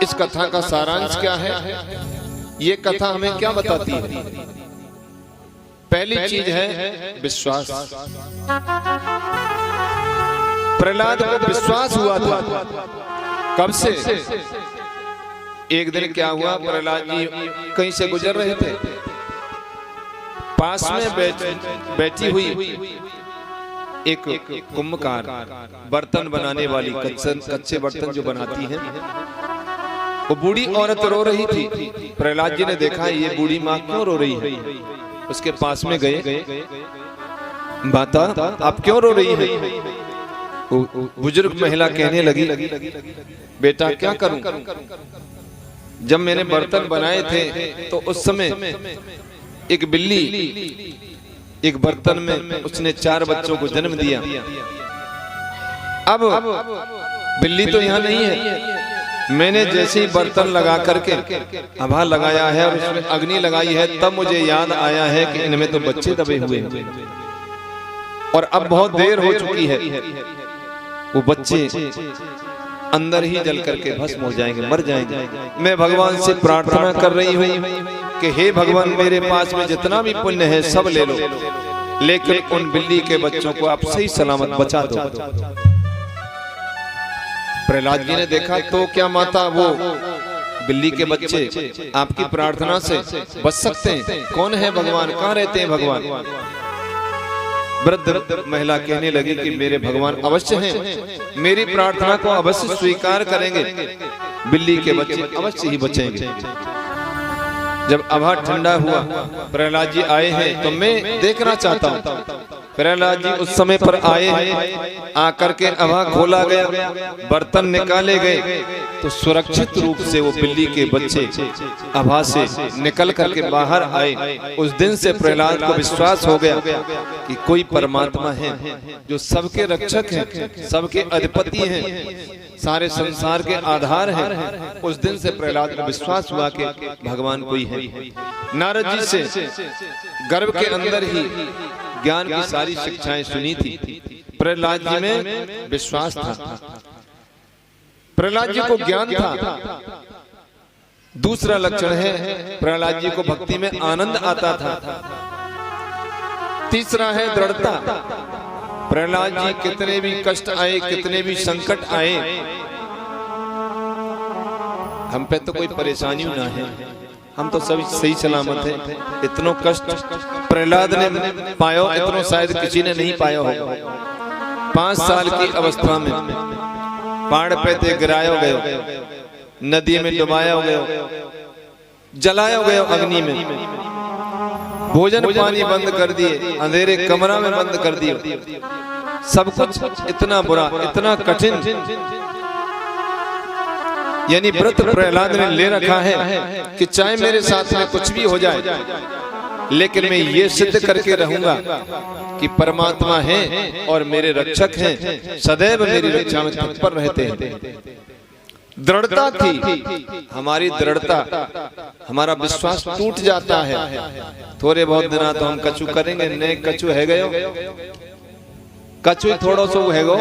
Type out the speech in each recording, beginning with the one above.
इस कथा का सारांश क्या है? ये कथा हमें क्या बताती है? पहली चीज है विश्वास। प्रहलाद को विश्वास हुआ था। कब से? एक दिन क्या हुआ, प्रहलाद जी कहीं से गुजर रहे थे, पास में बैठी हुई एक कुंभकार, बर्तन बनाने वाली, कच्चे बर्तन जो बनाती हैं, वो बूढ़ी औरत रो रही थी। प्रहलाद जी ने देखा ये बूढ़ी माँ क्यों रो रही है, उसके पास में गए, माता आप क्यों रो रही है? बुजुर्ग महिला कहने लगी, बेटा क्या करूं, जब मैंने बर्तन बनाए थे तो उस समय एक बिल्ली एक बर्तन में उसने 4 बच्चों को जन्म दिया। अब बिल्ली तो यहाँ नहीं है, मैंने जैसे ही बर्तन लगा करके आभा लगाया है और उसमें अग्नि लगाई है, तब मुझे याद आया है कि इनमें तो बच्चे दबे हुए हैं और अब बहुत देर हो चुकी है, वो बच्चे अंदर ही जल करके भस्म हो जाएंगे, मर जाएंगे। मैं भगवान से प्रार्थना कर रही हूँ कि हे भगवान, मेरे पास में जितना भी पुण्य है सब ले लो, लेकिन उन बिल्ली के बच्चों को आप सही सलामत बचा दो। प्रहलाद जी ने देखा तो क्या माता, वो बिल्ली के बच्चे आपकी प्रार्थना से बच सकते हैं? कौन है भगवान, कहाँ रहते हैं भगवान? वृद्ध महिला कहने लगी कि मेरे भगवान अवश्य हैं, मेरी प्रार्थना को अवश्य स्वीकार करेंगे, बिल्ली के बच्चे अवश्य ही बचेंगे। जब आभा ठंडा हुआ, प्रहलाद जी आए हैं तो मैं देखना चाहता हूँ। प्रहलाद जी उस समय पर आए, आकर के आभा खोला गया, बर्तन निकाले गए तो सुरक्षित रूप से वो बिल्ली के बच्चे आभा से निकल करके बाहर आए। उस दिन से प्रहलाद को विश्वास हो गया कि कोई परमात्मा है जो सबके रक्षक हैं, सबके अधिपति हैं, सारे संसार के आधार हैं। उस दिन से प्रहलाद को विश्वास हुआ कि भगवान कोई है। नारद जी से गर्भ के अंदर ही ज्ञान की सारी शिक्षाएं सुनी थी। प्रहलाद जी में विश्वास था, प्रहलाद जी को ज्ञान था। दूसरा लक्षण है, प्रहलाद जी को भक्ति में आनंद आता था। तीसरा है दृढ़ता। प्रहलाद जी कितने भी कष्ट आए, कितने भी संकट आए, हम पे तो कोई परेशानी ना है, हम तो सभी सही सलामत हैं। इतनो कष्ट प्रहलाद ने पायो, इतनो शायद किसी ने नहीं पाया होगा। 5 साल की अवस्था में पहाड़ पे ते गिरायो गयो, नदी में डुबायो गयो, जलायो गयो अग्नि में, भोजन पानी बंद कर दिए, अंधेरे कमरा में बंद कर दिए, सब कुछ इतना बुरा, इतना कठिन। यानी व्रत प्रहलाद ने ले रखा है कि चाहे मेरे साथ में कुछ भी हो जाए, लेकिन मैं ये सिद्ध करके रहूंगा कि परमात्मा है और मेरे रक्षक हैं, सदैव मेरी रक्षा में तत्पर रहते हैं। दृढ़ता थी हमारी, दृढ़ता, हमारा विश्वास टूट जाता है। थोड़े बहुत दिन तो हम कछु करेंगे, नए कछु है गयो, कछु थोड़ो सो है गो,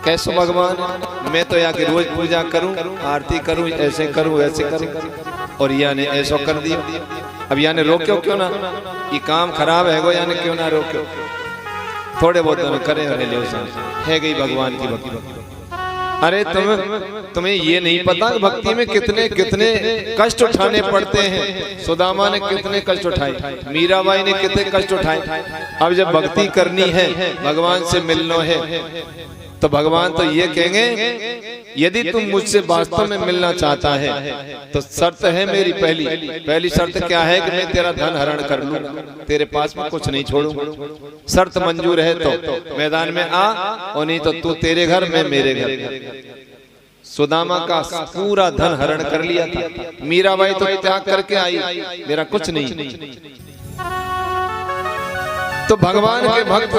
कैसो भगवान, मैं तो यहाँ की रोज पूजा करूं, आरती करूं, ऐसे करूं, ऐसे करूं, और याने ऐसा कर दिया। अब याने रोक्यो क्यों ना, ये काम खराब है गो, याने क्यों ना रोक्यो, थोड़े बहुत करें है गई भगवान की भक्ति। अरे तुम्हें ये नहीं पता भक्ति में कितने कितने कष्ट उठाने पड़ते हैं। सुदामा ने कितने कष्ट उठाए, मीराबाई ने कितने कष्ट उठाए। अब जब भक्ति करनी है, भगवान से मिलना है, तो भगवान तो ये कहेंगे, यदि तुम मुझसे वास्तव में मिलना चाहता है तो शर्त है मेरी, पहली शर्त क्या है कि मैं तेरा धन हरण कर लूंगा, तेरे पास में कुछ नहीं छोड़ूंगा। शर्त मंजूर है तो मैदान में आ, और नहीं तो तू तेरे घर, मैं मेरे घर। सुदामा का पूरा धन हरण कर लिया था, मीराबाई तो त्याग करके आई, मेरा कुछ नहीं। तो भगवान के भक्त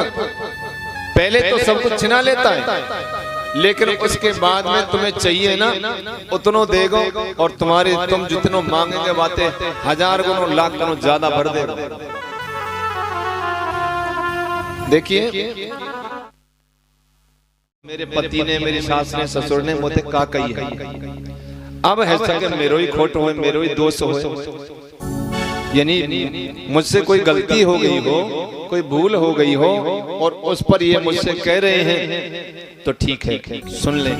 पहले तो सब कुछ छिना लेता है, लेकिन उसके बाद में तुम्हें चाहिए ना उतनो देगो, और तुम जितनो मांगेंगे बातें 1000 गुणों, लाख गुणों ज्यादा भर देगा। देखिए मेरे पति ने, मेरी सास ने, ससुर ने मोते का कही है। अब है सके मेरो ही खोट हो, मेरो ही दोष हो, यानी मुझसे कोई गलती हो गई हो, कोई भूल हो गई हो और उस पर ये मुझसे कह रहे हैं तो ठीक है, सुन ले,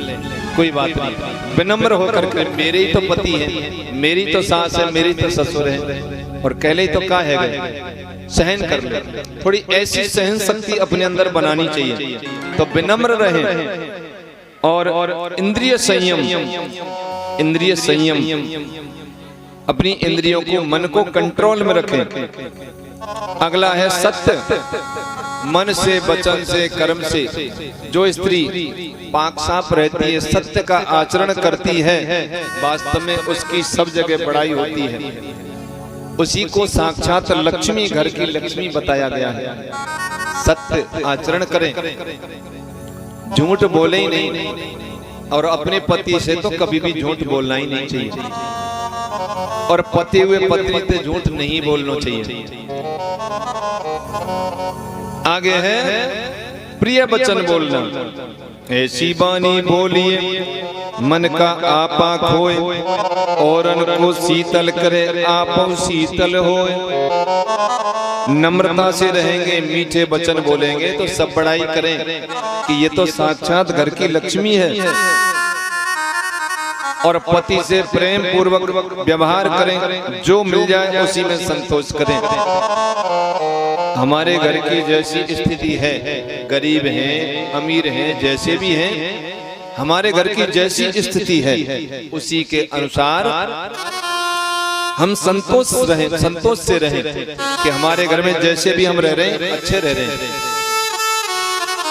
कोई बात नहीं। विनम्र होकर के मेरे ही तो पति है, मेरी तो सास है, मेरी तो ससुर है और कहले तो का है गए, सहन कर ले। थोड़ी ऐसी सहन शक्ति अपने अंदर बनानी चाहिए। तो विनम्र रहे और इंद्रिय संयम, इंद्रिय संयम, अपनी इंद्रियों को, मन को कंट्रोल में रखें। अगला है सत्य। मन से, वचन से, कर्म से जो स्त्री पाक साफ रहती है, सत्य का आचरण करती है, वास्तव में उसकी सब जगह बड़ाई होती है। उसी को साक्षात लक्ष्मी, घर की लक्ष्मी बताया गया है। सत्य आचरण करें, झूठ बोले ही नहीं, और अपने पति से तो कभी भी झूठ बोलना ही नहीं चाहिए, और पति हुए पत्नी से झूठ नहीं बोलना चाहिए। आगे है प्रिय वचन बोलना। ऐसी बानी बोलिए मन का आपा खोए, औरन को शीतल करे आप शीतल होए। नम्रता से रहेंगे, मीठे वचन बोलेंगे तो सब बड़ाई करें कि ये तो साक्षात घर की लक्ष्मी है। और पति से प्रेम पूर्वक व्यवहार करें, जो मिल जाए उसी में संतोष करें। हमारे घर की जैसी स्थिति है, गरीब हैं, अमीर हैं, जैसे भी हैं, हमारे घर की जैसी स्थिति है उसी के अनुसार हम संतोष से रहें कि हमारे घर में जैसे भी हम रह रहे हैं अच्छे रह रहे हैं।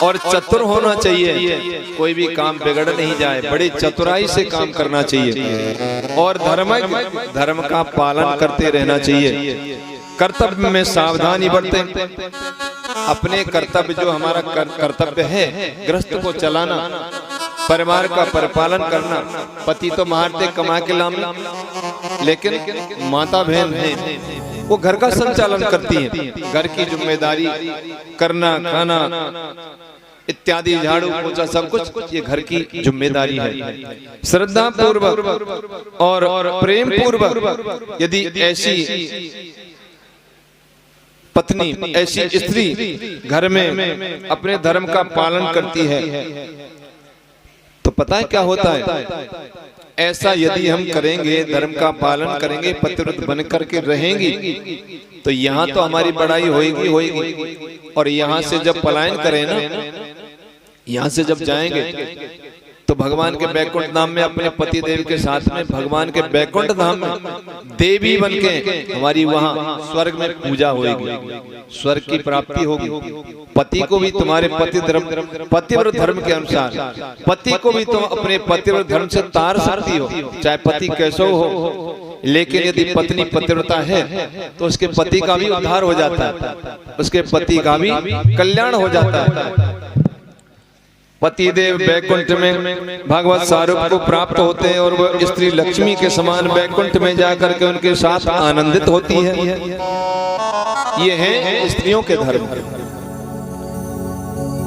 और चतुर होना चाहिए, कोई भी काम बिगड़ नहीं जाए, बड़ी चतुराई से काम करना चाहिए। और धर्म का पालन करते रहना चाहिए। कर्तव्य में सावधानी बरतें। अपने कर्तव्य, जो हमारा कर्तव्य है, गृहस्थ को चलाना, परिवार का परिपालन करना। पति तो मारते कमा के लाम, लेकिन माता बहन है वो घर का संचालन करती है। घर की जिम्मेदारी करना, खाना इत्यादि, झाड़ू पोछा सब कुछ ये घर की जिम्मेदारी है। श्रद्धा पूर्वक और प्रेम पूर्वक यदि ऐसी पत्नी, ऐसी स्त्री घर में अपने धर्म का पालन करती है तो पता है क्या होता है? ऐसा यदि हम करेंगे, धर्म का पालन करेंगे, पतिव्रत बन करके रहेंगी, तो यहाँ तो हमारी बड़ाई होगी। और यहाँ से जब पलायन करें ना, यहाँ से जब जाएंगे तो भगवान के बैकुंठ धाम में अपने पति देव के साथ में भगवान के बैकुंठ धाम में देवी बनके हमारी वहाँ स्वर्ग में पूजा होगी, स्वर्ग की प्राप्ति होगी। पति को भी तुम्हारे पतिव्रत धर्म के अनुसार, पति को भी तुम अपने पतिव्रत धर्म से तार सकती हो, चाहे पति कैसो हो। लेकिन यदि पत्नी पतिव्रता है तो उसके पति का भी उद्धार हो जाता है, उसके पति का भी कल्याण हो जाता है। पति देव बैकुंठ में भगवत स्वरूप को प्राप्त होते हैं और वह स्त्री लक्ष्मी के समान बैकुंठ में जाकर के उनके साथ आनंदित होती है। ये है स्त्रियों के धर्म।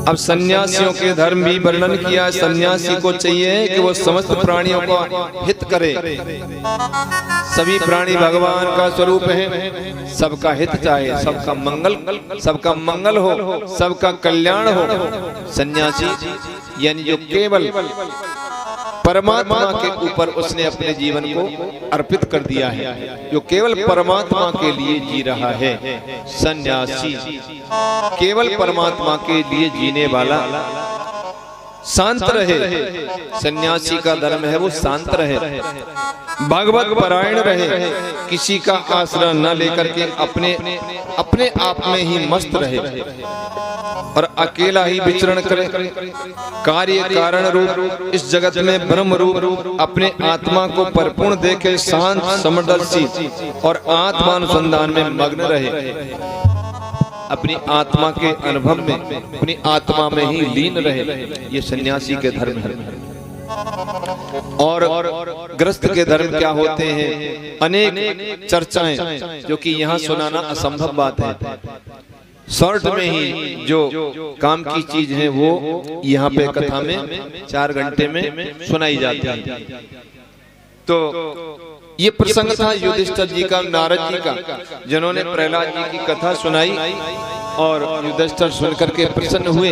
अब सन्यासियों के धर्म भी वर्णन किया। सन्यासी को चाहिए कि वो समस्त प्राणियों का हित करे। सभी प्राणी भगवान का स्वरूप है, सबका हित चाहे, सबका मंगल हो, सबका कल्याण हो। सन्यासी यानी जो केवल परमात्मा के ऊपर उसने अपने जीवन को अर्पित कर दिया है, जो केवल परमात्मा के लिए जी रहा है। सन्यासी केवल परमात्मा के लिए जीने वाला, शांत रहे। सन्यासी का धर्म है वो शांत रहे, भगवत परायण रहे, किसी का आश्रय न लेकर के अपने आप में ही मस्त रहे और अकेला ही विचरण करे। कार्य कारण रूप इस जगत में ब्रह्म रूप अपने आत्मा को परिपूर्ण देखे, शांत समदर्शी और आत्मानुसंधान में मग्न रहे। अपनी आत्मा के अनुभव में, अपनी आत्मा में ही लीन रहे। ये सन्यासी के धर्म है। और गृहस्थ के धर्म क्या होते हैं? अनेक चर्चाएं जो कि यहाँ सुनाना असंभव बात है। शॉर्ट में ही जो काम की चीज है वो यहाँ पे कथा में 4 घंटे में सुनाई जाती है। तो ये प्रसंग था युधिष्ठिर जी का, नारद जी का, जिन्होंने प्रहलाद जी की कथा सुनाई और युधिष्ठिर सुन करके प्रसन्न हुए।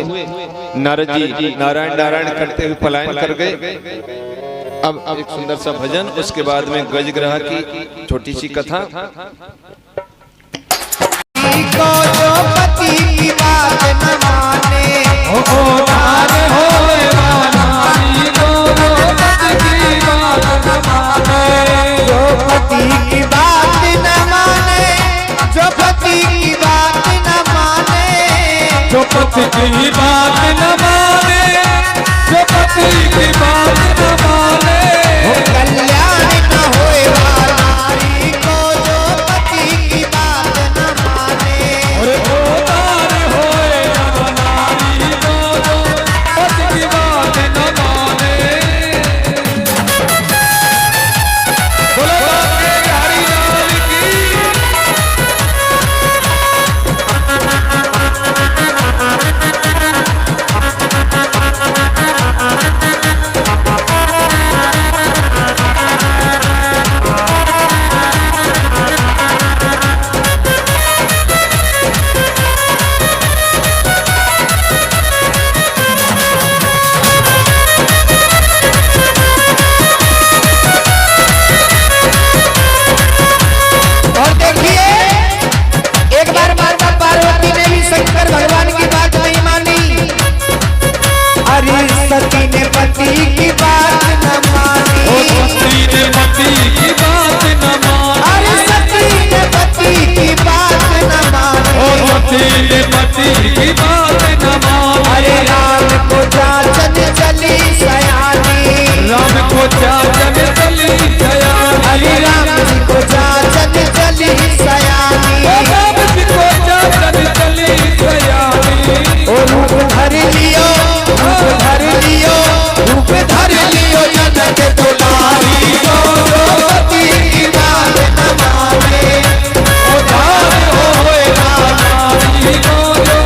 नारद जी नारायण नारायण करते हुए पलायन कर गए। अब एक सुंदर सा भजन, उसके बाद में गजग्रह की छोटी सी कथा। जो पति की बात न माने जो पति की बात न माने, जो पति की बात न माने, जो पति की बात न माने, जो पति की बात न माने, कल्याण न होए नारी को, जो पति की बात न माने। और उदार होए नारी को, जो पति की बात न माने। बोलो बाबे हरि लाल की। और देखिए, एक बार माता पार्वती ने भी शंकर भगवान की बात नहीं मानी। अरे सती ने पति की बात न मानी। सती ने पति की बात न मानी। अरे सती ने पति की बात न मानी। सती ने पति की बात न मानी। अरे राम को जाचन चली सयानी। राम को जाचन चली सयानी। अरे राम जी को जाचन चली सयानी। राम जी को जाचन चली सयानी। ओ रूप धर लियो, रूप धर लियो, रूप धर लियो जनक दुलारी को, जो पति की बात न माने। उदार होए नारी को, जो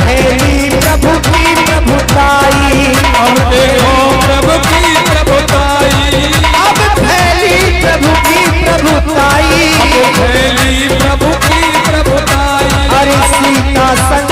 फैली प्रभु की प्रभुताई, अब देखो प्रभु की प्रभुताई, अब फैली प्रभु की प्रभुताई, अब फैली प्रभु की प्रभुताई। अरे सीता संग